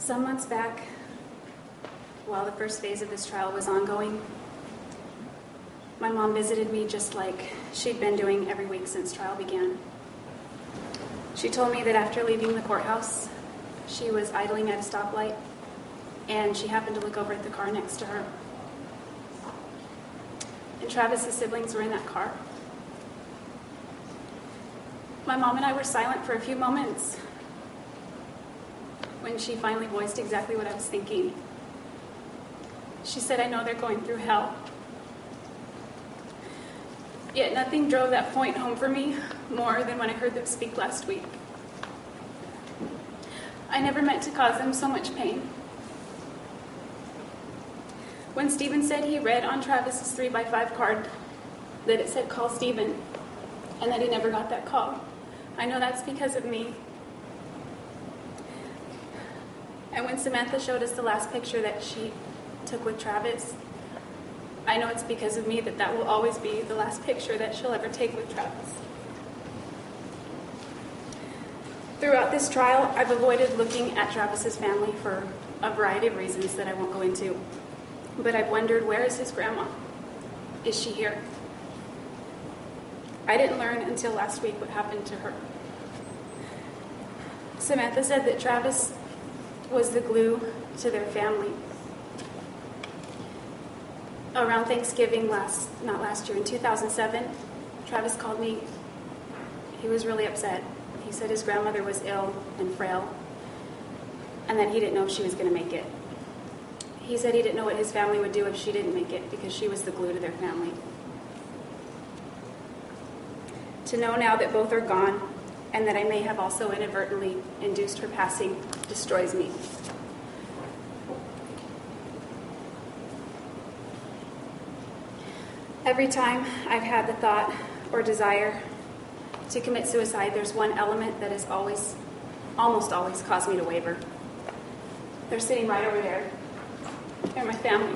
Some months back, while the first phase of this trial was ongoing, my mom visited me just like she'd been doing every week since trial began. She told me that after leaving the courthouse, she was idling at a stoplight, and she happened to look over at the car next to her. And Travis's siblings were in that car. My mom and I were silent for a few moments when she finally voiced exactly what I was thinking. She said, "I know they're going through hell." Yet nothing drove that point home for me more than when I heard them speak last week. I never meant to cause them so much pain. When Stephen said he read on Travis's 3x5 card that it said, "Call Stephen," and that he never got that call, I know that's because of me. And when Samantha showed us the last picture that she took with Travis, I know it's because of me that will always be the last picture that she'll ever take with Travis. Throughout this trial, I've avoided looking at Travis's family for a variety of reasons that I won't go into. But I've wondered, where is his grandma? Is she here? I didn't learn until last week what happened to her. Samantha said that Travis was the glue to their family. Around Thanksgiving in 2007, Travis called me. He was really upset. He said his grandmother was ill and frail, and that he didn't know if she was going to make it. He said he didn't know what his family would do if she didn't make it, because she was the glue to their family. To know now that both are gone, and that I may have also inadvertently induced her passing, destroys me. Every time I've had the thought or desire to commit suicide, there's one element that has almost always caused me to waver. They're sitting right over there. They're my family.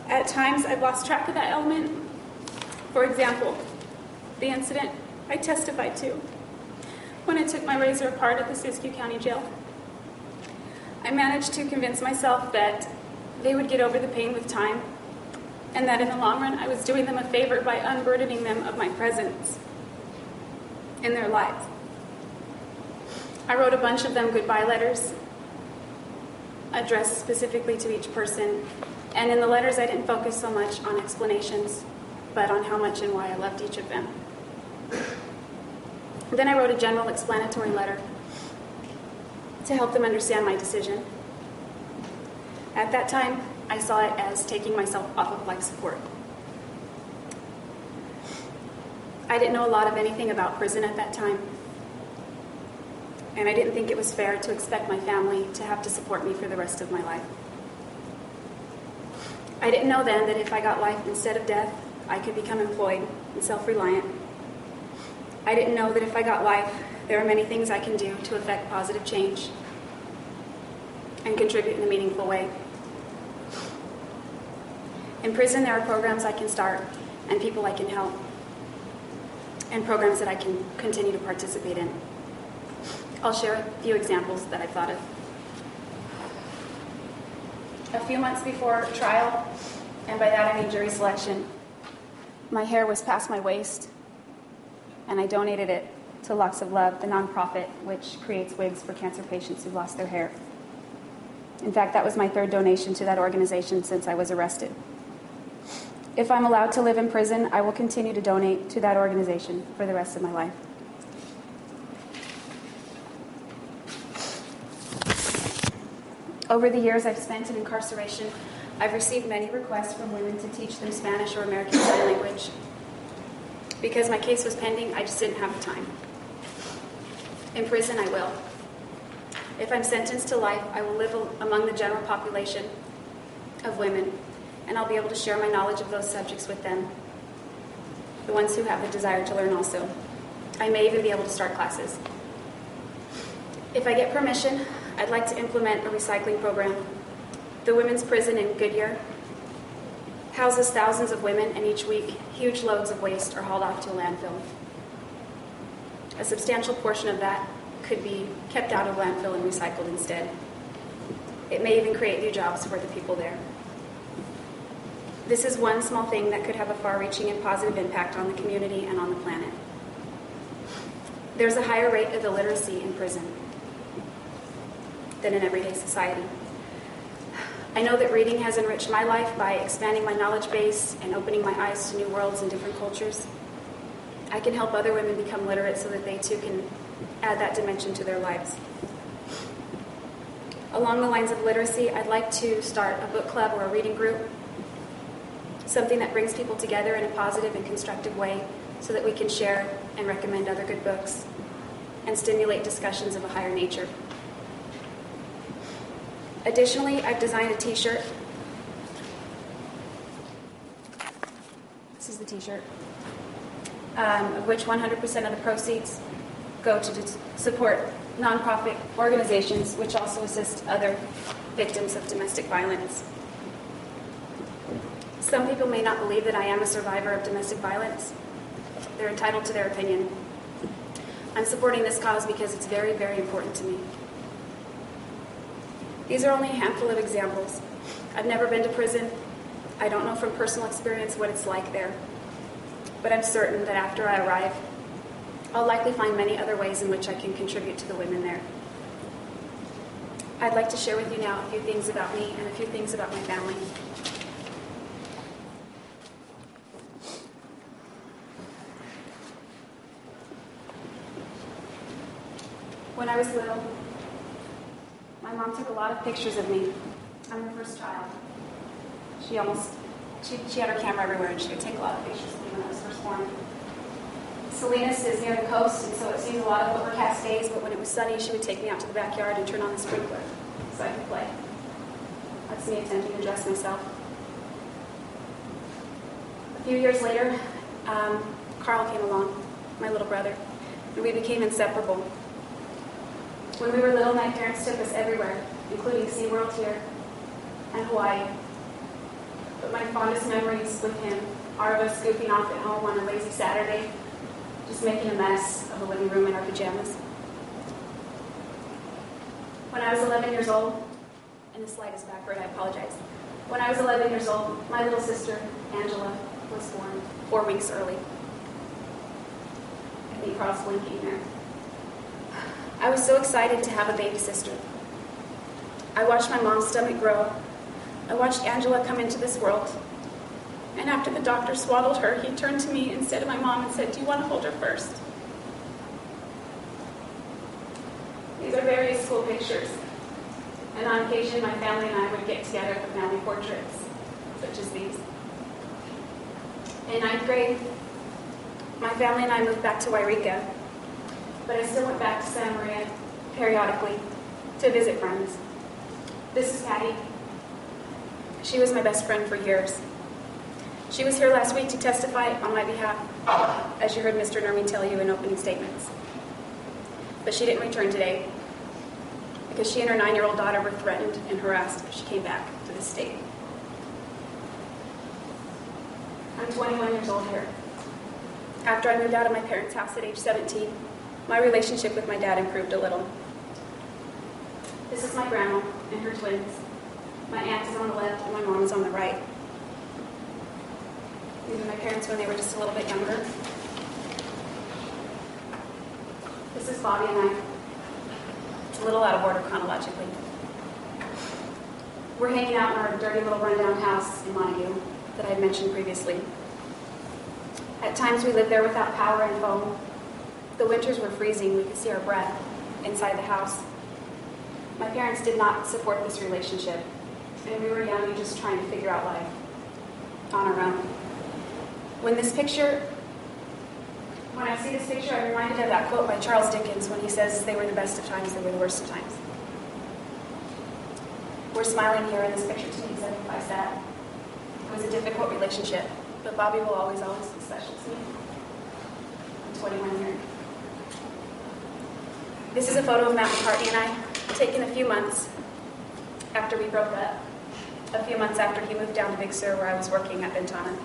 At times, I've lost track of that element. For example, the incident I testified to when I took my razor apart at the Siskiyou County Jail. I managed to convince myself that they would get over the pain with time, and that in the long run, I was doing them a favor by unburdening them of my presence in their lives. I wrote a bunch of them goodbye letters, addressed specifically to each person, and in the letters, I didn't focus so much on explanations, but on how much and why I loved each of them. Then I wrote a general explanatory letter to help them understand my decision. At that time, I saw it as taking myself off of life support. I didn't know a lot of anything about prison at that time, and I didn't think it was fair to expect my family to have to support me for the rest of my life. I didn't know then that if I got life instead of death, I could become employed and self-reliant. I didn't know that if I got life, there are many things I can do to affect positive change and contribute in a meaningful way. In prison, there are programs I can start and people I can help, and programs that I can continue to participate in. I'll share a few examples that I've thought of. A few months before trial, and by that I mean jury selection, my hair was past my waist, and I donated it to Locks of Love, the nonprofit which creates wigs for cancer patients who've lost their hair. In fact, that was my third donation to that organization since I was arrested. If I'm allowed to live in prison, I will continue to donate to that organization for the rest of my life. Over the years I've spent in incarceration, I've received many requests from women to teach them Spanish or American Sign Language. Because my case was pending, I just didn't have the time. In prison, I will. If I'm sentenced to life, I will live among the general population of women, and I'll be able to share my knowledge of those subjects with them, the ones who have the desire to learn also. I may even be able to start classes. If I get permission, I'd like to implement a recycling program. The women's prison in Goodyear houses thousands of women, and each week, huge loads of waste are hauled off to a landfill. A substantial portion of that could be kept out of landfill and recycled instead. It may even create new jobs for the people there. This is one small thing that could have a far-reaching and positive impact on the community and on the planet. There's a higher rate of illiteracy in prison than in everyday society. I know that reading has enriched my life by expanding my knowledge base and opening my eyes to new worlds and different cultures. I can help other women become literate so that they too can add that dimension to their lives. Along the lines of literacy, I'd like to start a book club or a reading group, something that brings people together in a positive and constructive way so that we can share and recommend other good books and stimulate discussions of a higher nature. Additionally, I've designed a t-shirt. This is the t-shirt, of which 100% of the proceeds go to support nonprofit organizations which also assist other victims of domestic violence. Some people may not believe that I am a survivor of domestic violence. They're entitled to their opinion. I'm supporting this cause because it's very, very important to me. These are only a handful of examples. I've never been to prison. I don't know from personal experience what it's like there. But I'm certain that after I arrive, I'll likely find many other ways in which I can contribute to the women there. I'd like to share with you now a few things about me and a few things about my family. When I was little, my mom took a lot of pictures of me. I'm her first child. She had her camera everywhere, and she would take a lot of pictures of me when I was first born. Salinas is near the coast, and so it seems a lot of overcast days, but when it was sunny, she would take me out to the backyard and turn on the sprinkler so I could play. That's me attempting to dress myself. A few years later, Carl came along, my little brother, and we became inseparable. When we were little, my parents took us everywhere, including SeaWorld here and Hawaii. But my fondest memories with him are of us scooping off at home on a lazy Saturday, just making a mess of the living room in our pajamas. When I was 11 years old, and the slide is backward, I apologize. When I was 11 years old, my little sister, Angela, was born 4 weeks early. I think Carl's blinking there. I was so excited to have a baby sister. I watched my mom's stomach grow. I watched Angela come into this world. And after the doctor swaddled her, he turned to me instead of my mom and said, "Do you want to hold her first?" These are various school pictures. And on occasion, my family and I would get together for family portraits, such as these. In 9th grade, my family and I moved back to Wairika, but I still went back to Santa Maria periodically to visit friends. This is Patty. She was my best friend for years. She was here last week to testify on my behalf, as you heard Mr. Nermi tell you in opening statements. But she didn't return today because she and her 9-year-old daughter were threatened and harassed if she came back to this state. I'm 21 years old here. After I moved out of my parents' house at age 17, my relationship with my dad improved a little. This is my grandma and her twins. My aunt is on the left and my mom is on the right. These are my parents when they were just a little bit younger. This is Bobby and I. It's a little out of order chronologically. We're hanging out in our dirty little rundown house in Montague that I had mentioned previously. At times we lived there without power and phone. The winters were freezing. We could see our breath inside the house. My parents did not support this relationship, and we were young and just trying to figure out life on our own. When I see this picture, I'm reminded of that quote by Charles Dickens when he says, "They were the best of times, they were the worst of times." We're smiling here in this picture to me, except if I sad. It was a difficult relationship, but Bobby will always be special to me. I'm 21 here. This is a photo of Matt McCartney and I, taken a few months after we broke up, a few months after he moved down to Big Sur where I was working at Ventana.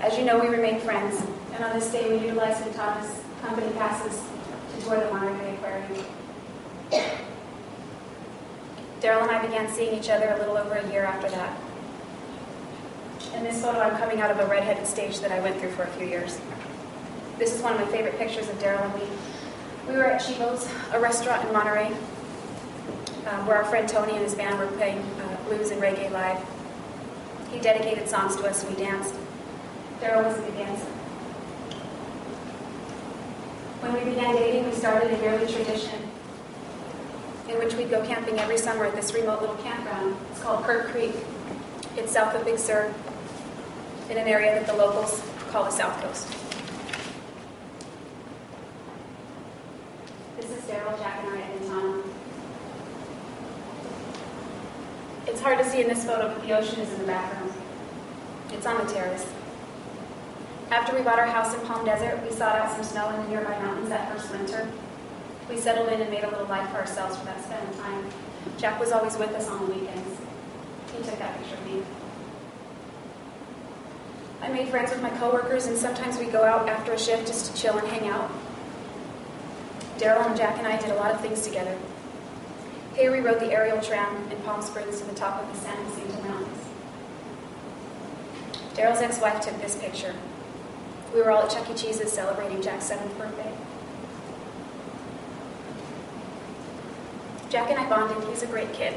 As you know, we remained friends, and on this day we utilized Ventana's company passes to tour the Monterey Daryl and I began seeing each other a little over a year after that. In this photo, I'm coming out of a redheaded stage that I went through for a few years. This is one of my favorite pictures of Daryl and me. We were at Chivo's, a restaurant in Monterey, where our friend Tony and his band were playing blues and reggae live. He dedicated songs to us and we danced. Daryl was a good dancer. When we began dating, we started a yearly tradition in which we'd go camping every summer at this remote little campground. It's called Kirk Creek. It's south of Big Sur, in an area that the locals call the South Coast. This is Daryl, Jack, and I at Montana. It's hard to see in this photo, but the ocean is in the background. It's on the terrace. After we bought our house in Palm Desert, we sought out some snow in the nearby mountains that first winter. We settled in and made a little life for ourselves for that spending time. Jack was always with us on the weekends. He took that picture of me. I made friends with my coworkers, and sometimes we'd go out after a shift just to chill and hang out. Daryl and Jack and I did a lot of things together. Here we rode the aerial tram in Palm Springs to the top of the San Jacinto Mountains. Daryl's ex-wife took this picture. We were all at Chuck E. Cheese's celebrating Jack's 7th birthday. Jack and I bonded. He's a great kid.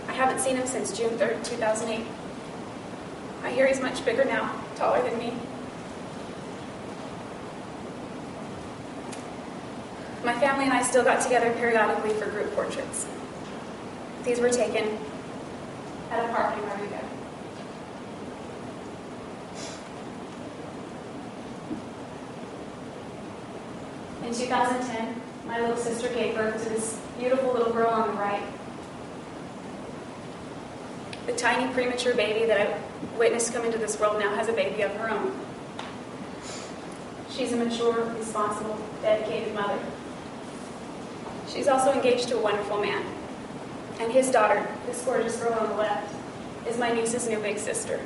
I haven't seen him since June 3rd, 2008. I hear he's much bigger now, taller than me. My family and I still got together periodically for group portraits. These were taken at a park in Rodrigo. In 2010, my little sister gave birth to this beautiful little girl on the right. The tiny premature baby that I witnessed come into this world now has a baby of her own. She's a mature, responsible, dedicated mother. She's also engaged to a wonderful man. And his daughter, this gorgeous girl on the left, is my niece's new big sister.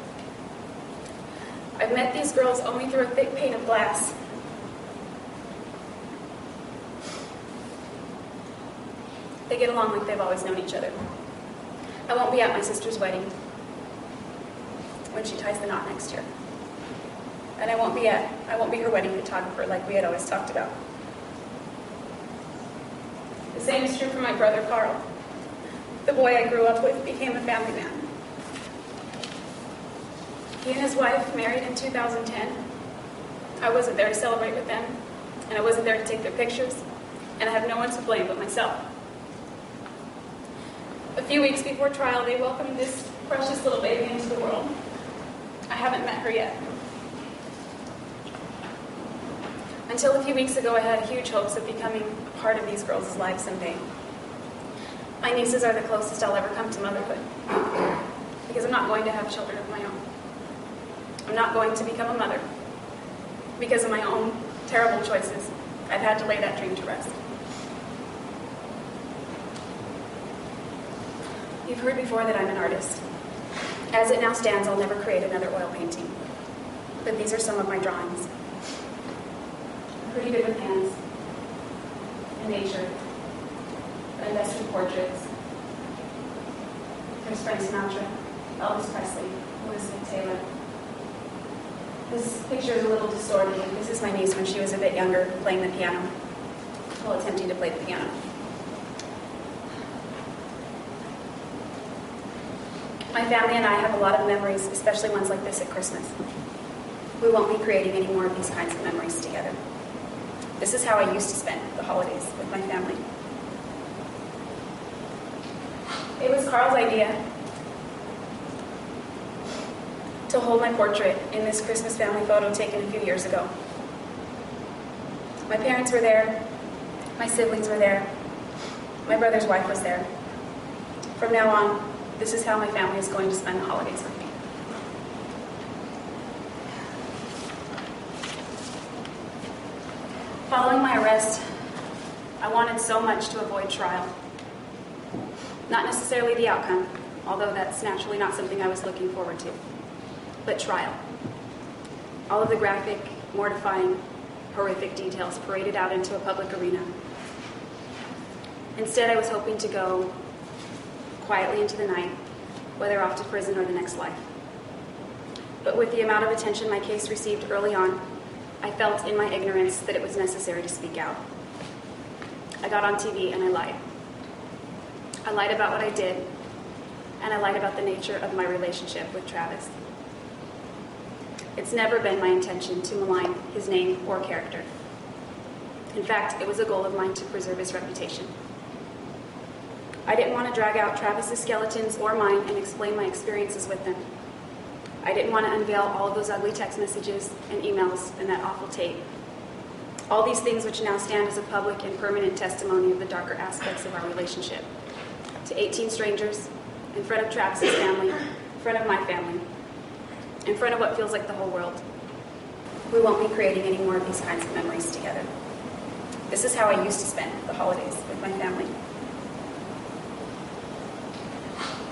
I've met these girls only through a thick pane of glass. They get along like they've always known each other. I won't be at my sister's wedding when she ties the knot next year. And I won't be her wedding photographer like we had always talked about. The same is true for my brother Carl. The boy I grew up with became a family man. He and his wife married in 2010. I wasn't there to celebrate with them, and I wasn't there to take their pictures, and I have no one to blame but myself. A few weeks before trial, they welcomed this precious little baby into the world. I haven't met her yet. Until a few weeks ago, I had huge hopes of becoming a part of these girls' lives someday. My nieces are the closest I'll ever come to motherhood, because I'm not going to have children of my own. I'm not going to become a mother. Because of my own terrible choices, I've had to lay that dream to rest. You've heard before that I'm an artist. As it now stands, I'll never create another oil painting. But these are some of my drawings. I'm pretty good with hands and nature. I invest in portraits. There's Frank Sinatra, Elvis Presley, Elizabeth Taylor. This picture is a little distorted. This is my niece when she was a bit younger, playing the piano, while attempting to play the piano. My family and I have a lot of memories, especially ones like this at Christmas. We won't be creating any more of these kinds of memories together. This is how I used to spend the holidays with my family. It was Carl's idea to hold my portrait in this Christmas family photo taken a few years ago. My parents were there, my siblings were there, my brother's wife was there. From now on, this is how my family is going to spend the holidays with me. Following my arrest, I wanted so much to avoid trial. Not necessarily the outcome, although that's naturally not something I was looking forward to, but trial. All of the graphic, mortifying, horrific details paraded out into a public arena. Instead, I was hoping to go quietly into the night, whether off to prison or the next life. But with the amount of attention my case received early on, I felt in my ignorance that it was necessary to speak out. I got on TV and I lied. I lied about what I did, and I lied about the nature of my relationship with Travis. It's never been my intention to malign his name or character. In fact, it was a goal of mine to preserve his reputation. I didn't want to drag out Travis's skeletons or mine and explain my experiences with them. I didn't want to unveil all of those ugly text messages and emails and that awful tape. All these things which now stand as a public and permanent testimony of the darker aspects of our relationship. To 18 strangers, in front of Travis's family, in front of my family, in front of what feels like the whole world. We won't be creating any more of these kinds of memories together. This is how I used to spend the holidays with my family.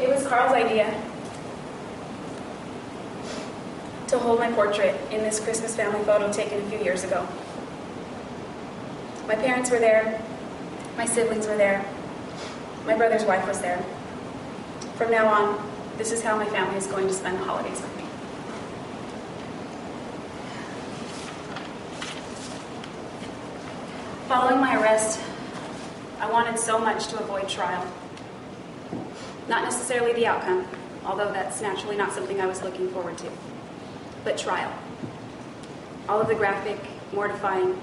It was Carl's idea to hold my portrait in this Christmas family photo taken a few years ago. My parents were there, my siblings were there, my brother's wife was there. From now on, this is how my family is going to spend the holidays with me. Following my arrest, I wanted so much to avoid trial. Not necessarily the outcome, although that's naturally not something I was looking forward to, but trial. All of the graphic, mortifying,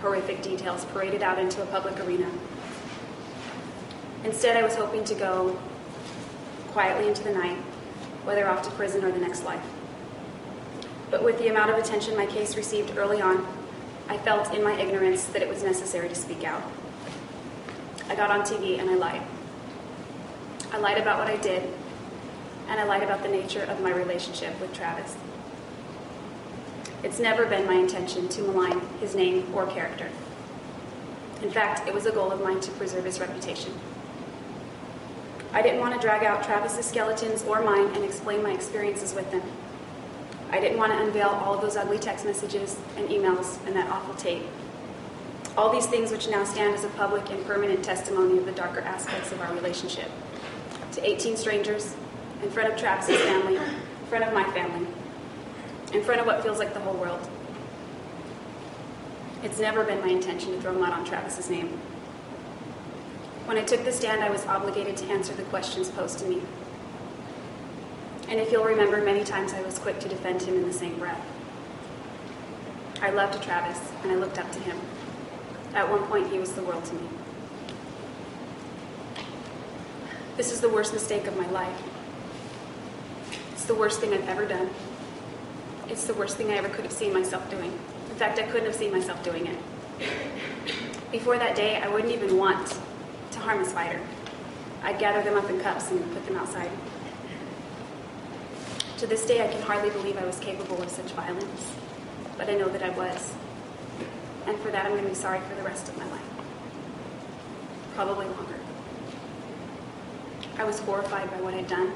horrific details paraded out into a public arena. Instead, I was hoping to go quietly into the night, whether off to prison or the next life. But with the amount of attention my case received early on, I felt in my ignorance that it was necessary to speak out. I got on TV and I lied. I lied about what I did, and I lied about the nature of my relationship with Travis. It's never been my intention to malign his name or character. In fact, it was a goal of mine to preserve his reputation. I didn't want to drag out Travis's skeletons or mine and explain my experiences with them. I didn't want to unveil all of those ugly text messages and emails and that awful tape. All these things which now stand as a public and permanent testimony of the darker aspects of our relationship. To 18 strangers, in front of Travis's family, in front of my family, in front of what feels like the whole world. It's never been my intention to throw mud on Travis's name. When I took the stand, I was obligated to answer the questions posed to me. And if you'll remember, many times I was quick to defend him in the same breath. I loved Travis, and I looked up to him. At one point, he was the world to me. This is the worst mistake of my life. It's the worst thing I've ever done. It's the worst thing I ever could have seen myself doing. In fact, I couldn't have seen myself doing it. Before that day, I wouldn't even want to harm a spider. I'd gather them up in cups and put them outside. To this day, I can hardly believe I was capable of such violence, but I know that I was. And for that, I'm going to be sorry for the rest of my life. Probably longer. I was horrified by what I'd done,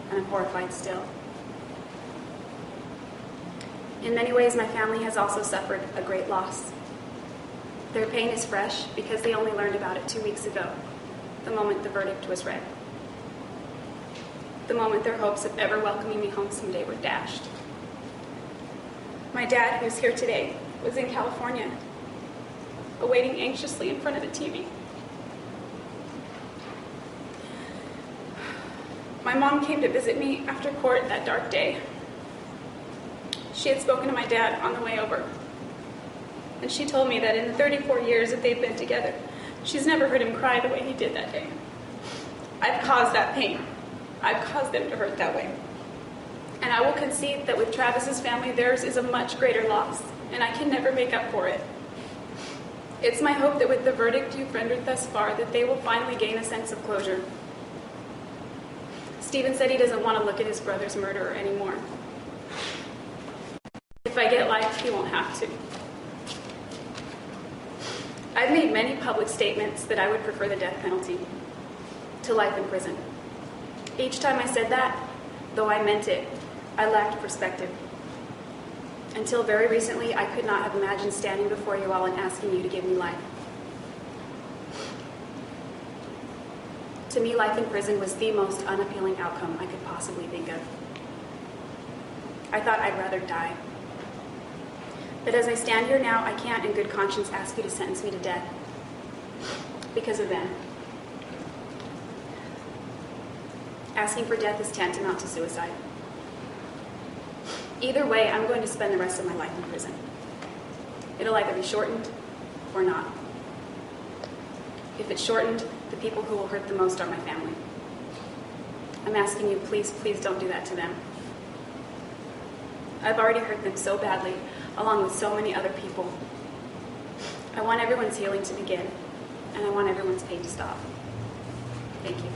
and I'm horrified still. In many ways, my family has also suffered a great loss. Their pain is fresh because they only learned about it 2 weeks ago, the moment the verdict was read. The moment their hopes of ever welcoming me home someday were dashed. My dad, who's here today, was in California, awaiting anxiously in front of the TV. My mom came to visit me after court that dark day. She had spoken to my dad on the way over, and she told me that in the 34 years that they've been together, she's never heard him cry the way he did that day. I've caused that pain. I've caused them to hurt that way. And I will concede that with Travis's family, theirs is a much greater loss, and I can never make up for it. It's my hope that with the verdict you've rendered thus far, that they will finally gain a sense of closure. Stephen said he doesn't want to look at his brother's murderer anymore. If I get life, he won't have to. I've made many public statements that I would prefer the death penalty to life in prison. Each time I said that, though I meant it, I lacked perspective. Until very recently, I could not have imagined standing before you all and asking you to give me life. To me, life in prison was the most unappealing outcome I could possibly think of. I thought I'd rather die. But as I stand here now, I can't in good conscience ask you to sentence me to death because of them. Asking for death is tantamount to suicide. Either way, I'm going to spend the rest of my life in prison. It'll either be shortened or not. If it's shortened, the people who will hurt the most are my family. I'm asking you, please, please don't do that to them. I've already hurt them so badly, along with so many other people. I want everyone's healing to begin, and I want everyone's pain to stop. Thank you.